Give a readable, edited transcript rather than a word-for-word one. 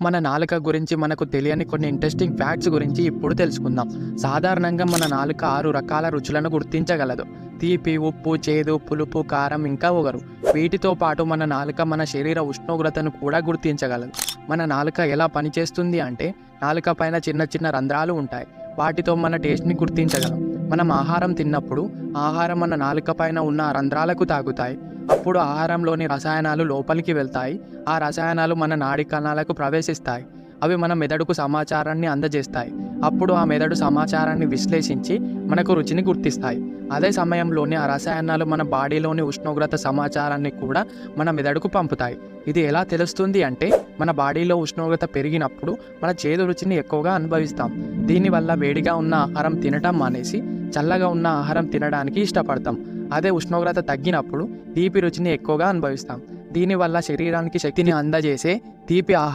మన నాలుక గురించి మనకు తెలియని కొన్ని ఇంట్రెస్టింగ్ ఫ్యాక్ట్స్ గురించి ఇప్పుడు తెలుసుకుందాం. సాధారణంగా మన నాలుక 6 రకాల రుచులను గుర్తించగలదు. తీపి, ఉప్పు, చేదు, పులుపు, కారం, ఇంకా ఒగరు. వీటితో పాటు మన నాలుక మన శరీర ఉష్ణోగ్రతను కూడా గుర్తించగలదు. మన నాలుక ఎలా పనిచేస్తుంది అంటే, నాలుక పైన చిన్న చిన్న రంధ్రాలు ఉంటాయి. వాటితో మన టేస్ట్ని గుర్తించగలం. మనం ఆహారం తిన్నప్పుడు ఆహారం మన నాలుక పైన ఉన్న రంధ్రాలకు తాకుతాయి. అప్పుడు ఆహారంలోని రసాయనాలు లోపలికి వెళ్తాయి. ఆ రసాయనాలు మన నాడి కణాలకు ప్రవేశిస్తాయి. అవి మన మెదడుకు సమాచారాన్ని అందజేస్తాయి. అప్పుడు ఆ మెదడు సమాచారాన్ని విశ్లేషించి మనకు రుచిని గుర్తిస్తాయి. అదే సమయంలోనే ఆ రసాయనాలు మన బాడీలోని ఉష్ణోగ్రత సమాచారాన్ని కూడా మన మెదడుకు పంపుతాయి. ఇది ఎలా తెలుస్తుంది అంటే, మన బాడీలో ఉష్ణోగ్రత పెరిగినప్పుడు మన చేదు రుచిని ఎక్కువగా అనుభవిస్తాం. దీనివల్ల వేడిగా ఉన్న ఆహారం తినటం మానేసి చల్లగా ఉన్న ఆహారం తినడానికి ఇష్టపడతాం. అదే ఉష్ణోగ్రత తగ్గినప్పుడు తీపి రుచిని ఎక్కువగా అనుభవిస్తాం. దీనివల్ల శరీరానికి శక్తిని అందజేసే తీపి ఆహారం